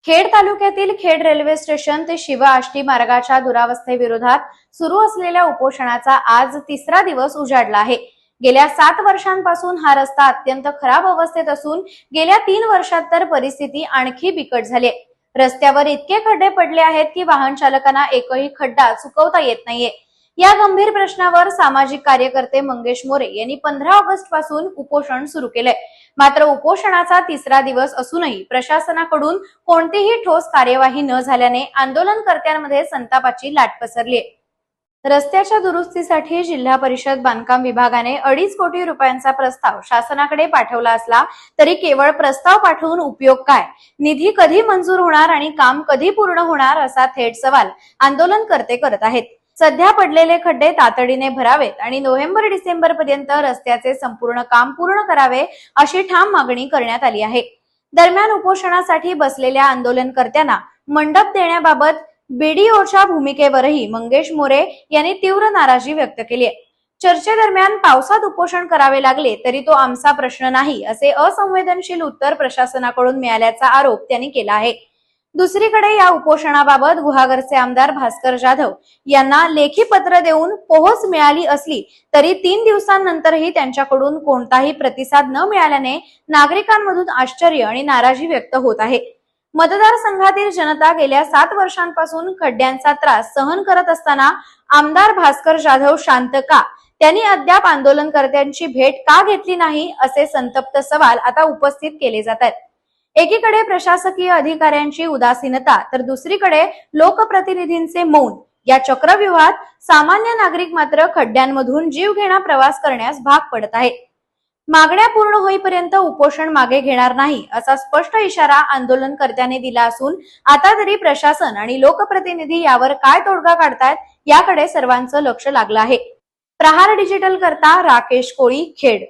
खेड तालुक्यातील Khed railway station ते शिव आष्टी मार्गाच्या दुरावस्थेविरोधात सुरू असलेल्या उपोषणाचा आज तिसरा दिवस उजाडला आहे। गेल्या 7 वर्षांपासून हा रस्ता अत्यंत खराब अवस्थेत असून गेल्या 3 वर्षात तर परिस्थिती आणखी बिकट झाली आहे। रस्त्यावर इतके खड्डे पडले आहेत की वाहन चालकांना एकही खड्डा चुकवता येत नाहीये। या गंभीर प्रश्नावर सामाजिक कार्यकर्ते मंगेश मोरे यांनी 15 ऑगस्ट पासून उपोषण सुरू केले। मात्र उपोषणाचा तिसरा दिवस असूनही प्रशासनाकडून कोणतीही ठोस कार्यवाही न झाल्याने आंदोलनकर्त्यांमध्ये संतापाची लाट पसरली आहे। रस्त्याच्या दुरुस्तीसाठी जिल्हा परिषद बांधकाम विभागाने 2.5 कोटी रुपयांचा प्रस्ताव शासनाकडे पाठवला असला तरी केवळ प्रस्ताव पाठवून उपयोग काय? निधी कधी मंजूर होणार आणि काम कधी पूर्ण होणार असा थेट सवाल आंदोलनकर्ते करत आहेत। सध्या पडलेले खड्डे तातडीने भरावेत आणि नोव्हेंबर-डिसेंबर पर्यंत रस्त्याचे संपूर्ण काम पूर्ण करावे अशी ठाम मागणी करण्यात आली आहे। दरम्यान उपोषणासाठी बसलेल्या आंदोलनकर्त्यांना मंडप देण्याबाबत बीडीओच्या भूमिकेवरही मंगेश मोरे यांनी तीव्र नाराजी व्यक्त केली आहे। चर्चेदरम्यान पावसात उपोषण करावे लागले तरी तो आमचा प्रश्न नाही असे असंवेदनशील उत्तर प्रशासनाकडून मिळाल्याचा आरोप त्यांनी केला आहे। दुसरीकडे या उपोषणाबाबत गुहागरचे आमदार भास्कर जाधव यांना लेखी पत्र देऊन पोहोच मिळाली असली तरी 3 दिवसांनंतरही त्यांच्याकडून कोणताही प्रतिसाद न मिळाल्याने नागरिकांमधून आश्चर्य आणि नाराजी व्यक्त होत आहे। मतदारसंघातील जनता गेल्या 7 वर्षांपासून खड्ड्यांचा त्रास सहन करत असताना आमदार भास्कर जाधव शांत का? त्यांनी अद्याप आंदोलनकर्त्यांची भेट का घेतली नाही असे संतप्त सवाल आता उपस्थित केले जात आहेत। एकीकडे प्रशासकीय अधिकाऱ्यांची उदासीनता तर दुसरीकडे लोकप्रतिनिधींचे मौन या चक्रव्यूहात सामान्य नागरिक मात्र खड्ड्यांमधून जीवघेणा प्रवास करण्यास भाग पडत आहेत। मागण्या पूर्ण होईपर्यंत उपोषण मागे घेणार नाही असा स्पष्ट इशारा आंदोलनकर्त्यांनी दिला असून आता तरी प्रशासन आणि लोकप्रतिनिधी यावर काय तोडगा काढतायत याकडे सर्वांचं लक्ष लागलं आहे। प्रहार डिजिटल करता राकेश कोळी, खेड।